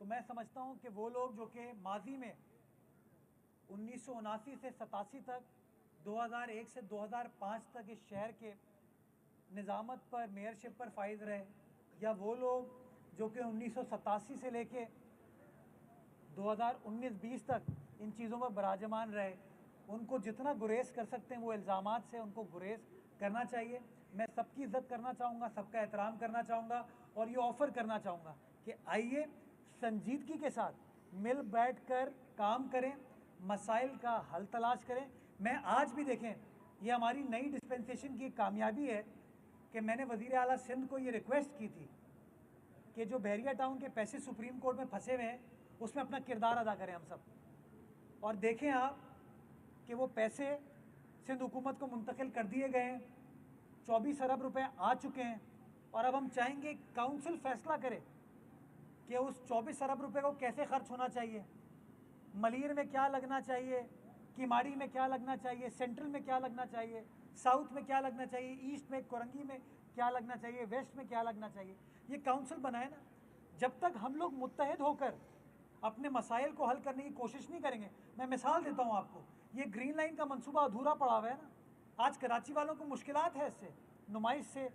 तो मैं समझता हूँ कि वो लोग जो कि माजी में 1979 से 87 तक, 2001 से 2005 तक इस शहर के निज़ामत पर, मेयरशिप पर फाइज रहे, या वो लोग जो कि 1987 से लेके 2019-20 तक इन चीज़ों पर बराजमान रहे, उनको जितना गुरेज कर सकते हैं वो इल्ज़ामात से उनको गुरेज करना चाहिए। मैं सबकी इज़्ज़त करना चाहूँगा, सबका एहतराम करना चाहूँगा और ये ऑफ़र करना चाहूँगा कि आइए संजीदगी के साथ मिल बैठ कर काम करें, मसाइल का हल तलाश करें। मैं आज भी देखें, ये हमारी नई डिस्पेंसेशन की कामयाबी है कि मैंने वज़ीर आला सिंध को ये रिक्वेस्ट की थी कि जो बहरिया टाउन के पैसे सुप्रीम कोर्ट में फंसे हुए हैं उसमें अपना किरदार अदा करें हम सब, और देखें आप कि वो पैसे सिंध हुकूमत को मुंतकिल कर दिए गए हैं, 24 अरब रुपए आ चुके हैं, और अब हम चाहेंगे काउंसिल फैसला करे कि उस 24 अरब रुपए को कैसे खर्च होना चाहिए, मलीर में क्या लगना चाहिए, किमाड़ी में क्या लगना चाहिए, सेंट्रल में क्या लगना चाहिए, साउथ में क्या लगना चाहिए, ईस्ट में कोरंगी में क्या लगना चाहिए, वेस्ट में क्या लगना चाहिए। ये काउंसिल बनाए ना, जब तक हम लोग मुत्तहिद होकर अपने मसाइल को हल करने की कोशिश नहीं करेंगे। मैं मिसाल देता हूँ आपको, ये ग्रीन लाइन का मंसूबा अधूरा पड़ा हुआ है ना, आज कराची वालों को मुश्किलात है इससे, नुमाइश से।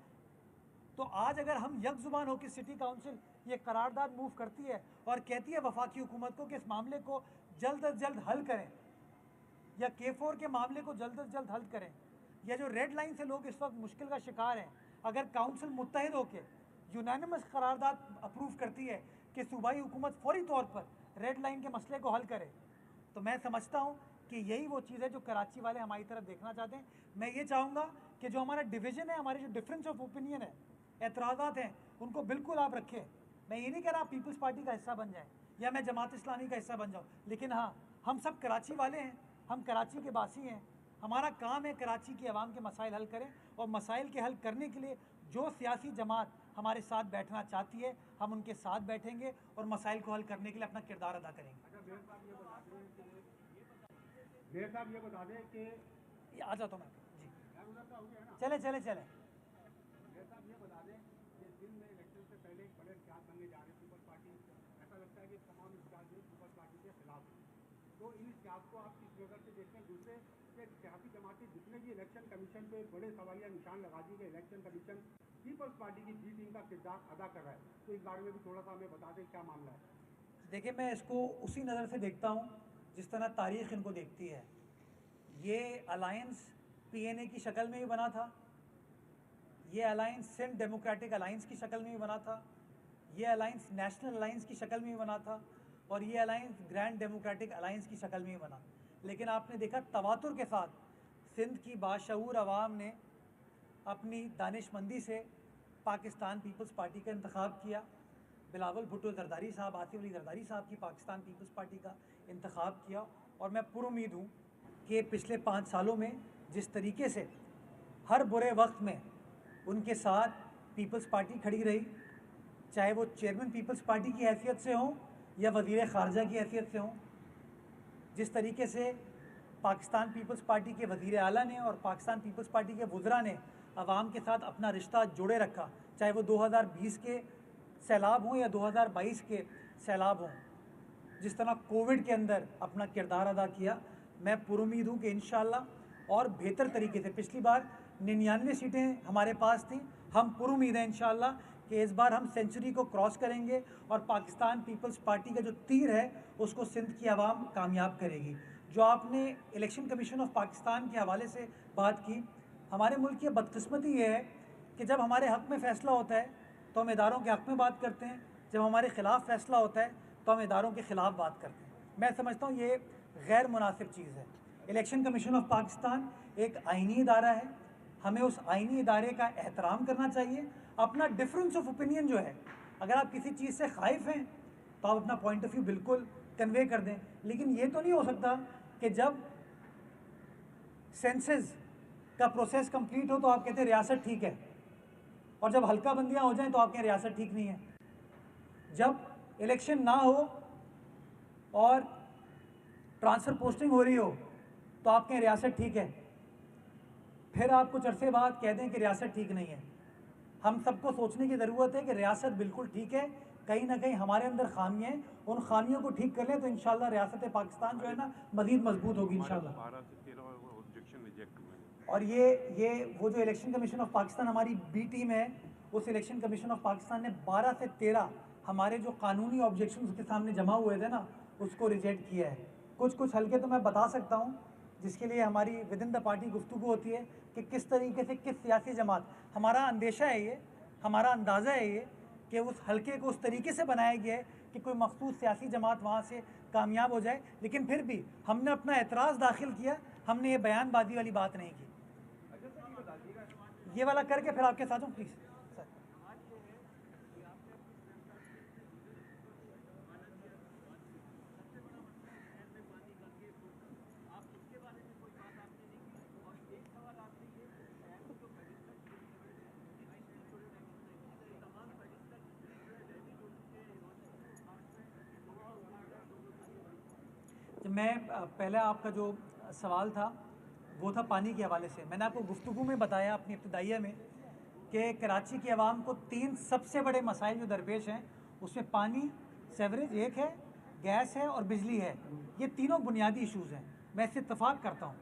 तो आज अगर हम यक ज़ुबान हो कि सिटी काउंसिल ये करारदाद मूव करती है और कहती है वफाकी हुकूमत को कि इस मामले को जल्द अज जल्द हल करें, या K4 के मामले को जल्द अज जल्द हल करें, या जो रेड लाइन से लोग इस वक्त मुश्किल का शिकार हैं, अगर काउंसिल मुत्तहिद होकर यूनानिमस करारदाद अप्रूव करती है कि सूबाई हुकूमत फौरी तौर पर रेड लाइन के मसले को हल करे, तो मैं समझता हूँ कि यही वो चीज़ है जो कराची वाले हमारी तरफ देखना चाहते हैं। मैं ये चाहूँगा कि जो हमारा डिवीज़न है, हमारे जो डिफरेंस ऑफ ओपिनियन है, एतराज़ात हैं, उनको बिल्कुल आप रखें। मैं ये नहीं कह रहा आप पीपल्स पार्टी का हिस्सा बन जाएँ या मैं जमात इस्लामी का हिस्सा बन जाऊँ, लेकिन हाँ, हम सब कराची वाले हैं, हम कराची के बासी हैं, हमारा काम है कराची की आवाम के मसाइल हल करें, और मसाइल के हल करने के लिए जो सियासी जमात हमारे साथ बैठना चाहती है हम उनके साथ बैठेंगे और मसाइल को हल करने के लिए अपना किरदार अदा करेंगे। मेयर साहब ये बता दें कि आ जाता हूँ मैं जी, चले चले चले। मेयर साहब ये बता दें कि दिन में इलेक्शन से पहले एक बड़े इख्तियार बनने जा रहे पीपल्स पार्टी, ऐसा लगता है कि तमाम इख्तियार जो पीपल्स पार्टी के खिलाफ है, तो इन इख्तियार को आप किस नज़र से देखते हैं? दूसरे कि सियासी जमातें जितने भी इलेक्शन कमीशन पे बड़े सवालिया निशान लगा दिए गए, इलेक्शन कमीशन पीपल्स पार्टी की बी टीम का किरदार अदा कर रहा है, तो इस बारे में भी थोड़ा सा हमें बता दें क्या मामला है। देखिए, मैं इसको उसी नज़र से देखता हूँ जिस तरह तारीख़ इनको देखती है। ये अलायंस PNA की शक्ल में भी बना था, ये अलायंस सिंध डेमोक्रेटिक अलायंस की शक्ल में भी बना था, ये अलायंस नेशनल अलायंस की शक्ल में भी बना था, और ये अलायंस ग्रैंड डेमोक्रेटिक अलायंस की शक्ल में भी बना। लेकिन आपने देखा तवातुर के साथ सिंध की बाशऊर अवाम ने अपनी दानिशमंदी से पाकिस्तान पीपल्स पार्टी का इंतखाब किया। बिलावल भुट्टो जरदारी साहब, आसिफ अली जरदारी साहब की पाकिस्तान पीपल्स पार्टी का इंतखाब किया, और मैं पुरुमीद हूँ कि पिछले 5 सालों में जिस तरीके से हर बुरे वक्त में उनके साथ पीपल्स पार्टी खड़ी रही, चाहे वो चेयरमैन पीपल्स पार्टी की हैसियत से हों या वज़ीर ख़ारजा की हैसियत से हों, जिस तरीके से पाकिस्तान पीपल्स पार्टी के वज़ीर आला ने और पाकिस्तान पीपल्स पार्टी के वुज़रा ने अवाम के साथ अपना रिश्ता जोड़े रखा, चाहे वो 2020 के सैलाब हों या 2022 के सैलाब हों, जिस तरह कोविड के अंदर अपना किरदार अदा किया, मैं पुरुमीद हूँ कि इंशाअल्लाह और बेहतर तरीके से, पिछली बार 99 सीटें हमारे पास थीं, हम पुरुमीद हैं इंशाअल्लाह कि इस बार हम सेंचुरी को क्रॉस करेंगे और पाकिस्तान पीपल्स पार्टी का जो तीर है उसको सिंध की आवाम कामयाब करेगी। जो आपने इलेक्शन कमीशन ऑफ पाकिस्तान के हवाले से बात की, हमारे मुल्क की बदकिस्मती ये है कि जब हमारे हक़ में फ़ैसला होता है तो हम इदारों के हक़ में बात करते हैं, जब हमारे ख़िलाफ़ फ़ैसला होता है तो हम इदारों के ख़िलाफ़ बात करते हैं। मैं समझता हूँ ये गैर मुनासिब चीज़ है। इलेक्शन कमीशन ऑफ पाकिस्तान एक आइनी इदारा है, हमें उस आइनी इदारे का एहतराम करना चाहिए। अपना डिफरेंस ऑफ ओपिनियन जो है, अगर आप किसी चीज़ से ख़ाइफ हैं तो आप अपना पॉइंट ऑफ व्यू बिल्कुल कन्वे कर दें, लेकिन ये तो नहीं हो सकता कि जब सेंसस का प्रोसेस कंप्लीट हो तो आप कहते हैं रियासत ठीक है, और जब हल्का बंदियाँ हो जाएं तो आप कहें रियासत ठीक नहीं है। जब इलेक्शन ना हो और ट्रांसफ़र पोस्टिंग हो रही हो तो आप कहें रियासत ठीक है, फिर आप कुछ अरसे बाद कह दें कि रियासत ठीक नहीं है। हम सबको सोचने की ज़रूरत है कि रियासत बिल्कुल ठीक है कहीं ना कहीं हमारे अंदर खामियाँ हैं, उन खामियों को ठीक कर लें तो इंशाल्लाह रियासत पाकिस्तान जो है ना मज़ीद मजबूत होगी इंशाल्लाह। 12 से 13 ऑब्जेक्शन रिजेक्ट हुए। और ये वो जो इलेक्शन कमीशन ऑफ पाकिस्तान हमारी बी टीम है, उस इलेक्शन कमीशन ऑफ पाकिस्तान ने 12 से 13 हमारे जो कानूनी ऑब्जेक्शन उसके सामने जमा हुए थे ना, उसको रिजेक्ट किया है। कुछ हल्के तो मैं बता सकता हूँ, जिसके लिए हमारी विद इन द पार्टी गुफ्तगू होती है कि किस तरीके से किस सियासी जमात, हमारा अंदेशा है ये, हमारा अंदाज़ा है ये कि उस हल्के को उस तरीके से बनाया गया है कि कोई मखसूस सियासी जमात वहाँ से कामयाब हो जाए। लेकिन फिर भी हमने अपना एतराज़ दाखिल किया, हमने ये बयानबाजी वाली बात नहीं की। ये वाला करके फिर आपके साथ हूँ प्लीज़ सर। जब मैं पहला आपका जो सवाल था वो था पानी के हवाले से, मैंने आपको गुफ्तगू में बताया अपनी इब्तदाइया में कि कराची की आवाम को 3 सबसे बड़े मसाइल जो दरपेश हैं, उसमें पानी, सेवरेज एक है, गैस है और बिजली है। ये तीनों बुनियादी इशूज़ हैं, मैं इससे इत्तफाक करता हूँ।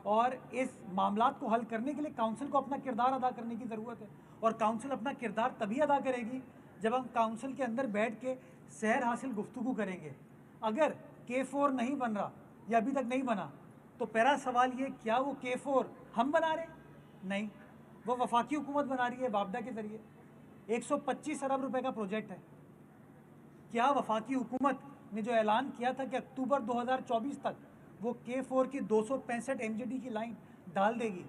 और इस मामलात को हल करने के लिए काउंसिल को अपना किरदार अदा करने की ज़रूरत है, और काउंसिल अपना किरदार तभी अदा करेगी जब हम काउंसिल के अंदर बैठ के सहर हासिल गुफ्तगू करेंगे। अगर K4 नहीं बन रहा या अभी तक नहीं बना तो पहला सवाल ये, क्या वो K4 हम बना रहे? नहीं, वो वफाकी हुकूमत बना रही है वापडा के ज़रिए। 125 अरब रुपए का प्रोजेक्ट है। क्या वफाकी हुकूमत ने जो ऐलान किया था कि अक्टूबर 2024 तक वो K4 की 265 MGD की लाइन डाल देगी,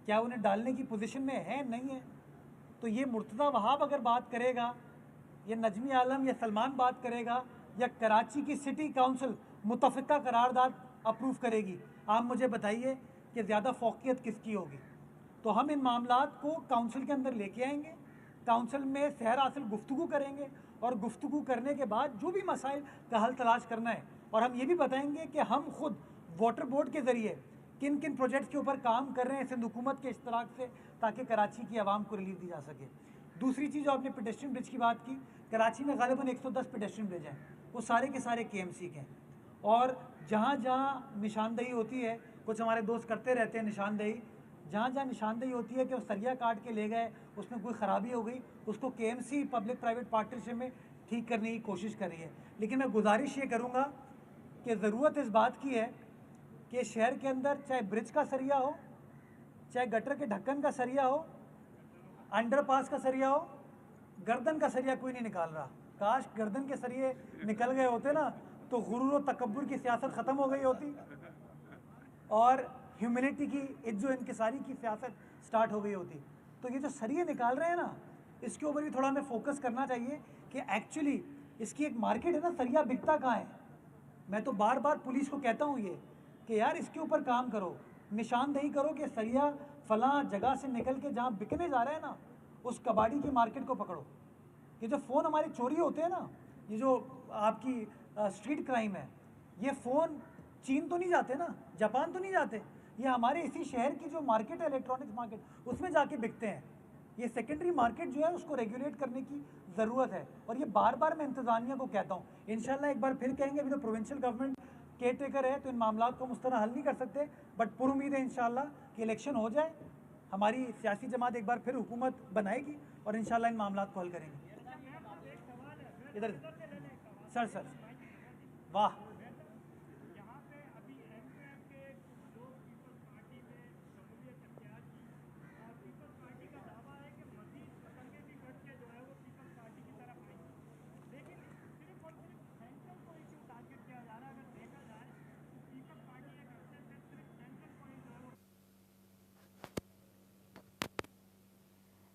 क्या उन्हें डालने की पोजीशन में है? नहीं है। तो ये मुर्तज़ा वहाब अगर बात करेगा, या नजमी आलम या सलमान बात करेगा, या कराची की सिटी काउंसिल मुतफ़िका करारदाद अप्रूव करेगी, आप मुझे बताइए कि ज़्यादा फ़ौक़ियत किसकी होगी। तो हम इन मामलात को काउंसिल के अंदर लेके आएंगे, काउंसिल में सहर हासिल गुफ्तगू करेंगे, और गुफ्तगू करने के बाद जो भी मसाइल का हल तलाश करना है, और हम ये भी बताएंगे कि हम खुद वाटर बोर्ड के ज़रिए किन किन प्रोजेक्ट्स के ऊपर काम कर रहे हैं सिंध हुकूमत के इश्तराक से, ताकि कराची की आवाम को रिलीफ दी जा सके। दूसरी चीज़, जो आपने पेडेस्ट्रियन ब्रिज की बात की, कराची में ग़ालिबन 110 पेडेस्ट्रियन ब्रिज हैं, वो सारे के सारे KMC के हैं। और जहाँ जहाँ निशानदेही होती है, कुछ हमारे दोस्त करते रहते हैं निशानदेही, जहाँ जहाँ निशानदेही होती है कि वो सरिया काट के ले गए, उसमें कोई ख़राबी हो गई, उसको KMC पब्लिक प्राइवेट पार्टनरशिप में ठीक करने की कोशिश कर रही है। लेकिन मैं गुजारिश ये करूँगा कि ज़रूरत इस बात की है कि शहर के अंदर चाहे ब्रिज का सरिया हो, चाहे गटर के ढक्कन का सरिया हो, अंडरपास का सरिया हो, गर्दन का सरिया कोई नहीं निकाल रहा। काश गर्दन के सरिये निकल गए होते ना, तो गुरूर और तकब्बुर की सियासत ख़त्म हो गई होती, और ह्यूमिलिटी की, इज्जो इनकिसारी की सियासत स्टार्ट हो गई होती। तो ये जो सरिये निकाल रहे हैं ना, इसके ऊपर भी थोड़ा हमें फोकस करना चाहिए कि एक्चुअली इसकी एक मार्केट है ना, सरिया बिकता कहाँ है। मैं तो बार बार पुलिस को कहता हूँ ये कि यार इसके ऊपर काम करो, निशानदेही करो कि सरिया फलां जगह से निकल के जहाँ बिकने जा रहा है ना, उस कबाड़ी की मार्केट को पकड़ो। ये जो फ़ोन हमारे चोरी होते हैं ना, ये जो आपकी स्ट्रीट क्राइम है, ये फ़ोन चीन तो नहीं जाते ना, जापान तो नहीं जाते, ये हमारे इसी शहर की जो मार्केट है, इलेक्ट्रॉनिक्स मार्केट, उसमें जाके बिकते हैं। ये सेकेंडरी मार्केट जो है उसको रेगुलेट करने की ज़रूरत है, और ये बार बार मैं इंतज़ामिया को कहता हूँ। इंशाल्लाह एक बार फिर कहेंगे, अभी तो प्रोविंशियल गवर्नमेंट केयर टेकर है, तो इन मामलात को हम उस तरह हल नहीं कर सकते, बट पुरुमीद है इंशाल्लाह कि इलेक्शन हो जाए, हमारी सियासी जमात एक बार फिर हुकूमत बनाएगी, और इंशाल्लाह इन मामलात को हल करेंगे। इधर सर वाह,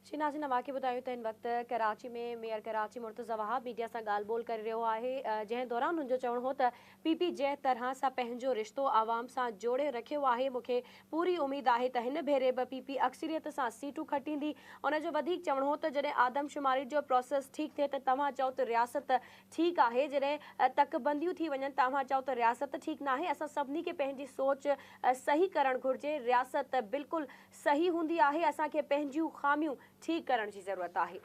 जी नाज़रीन, अवां ॿुधायूं त हिन वक़्तु कराची में मेयर कराची मुर्तज़ा वहाब मीडिया सां ॻाल्हि ॿोल करे रहियो आहे, जंहिं दौरान हुनजो चवणु हो त PP जंहिं तरह सां पंहिंजो रिश्तो आवाम सां जोड़े रखियो आहे, मूंखे पूरी उमेद आहे त हिन भेरे बि PP अक्सरियत सां सीटूं खटींदी। उनजो वधीक चवणु हो त जॾहिं आदमशुमारी जो प्रोसेस ठीकु थिए त तव्हां चओ त रियासत ठीकु आहे, जॾहिं तकबंदियूं थी वञनि तव्हां चओ त रियासत ठीकु न आहे। असां सभिनी खे पंहिंजी सोच सही करणु घुरिजे, रियासत बिल्कुलु सही हूंदी आहे, असांखे पंहिंजियूं ख़ामियूं ठीक करण की जरूरत है।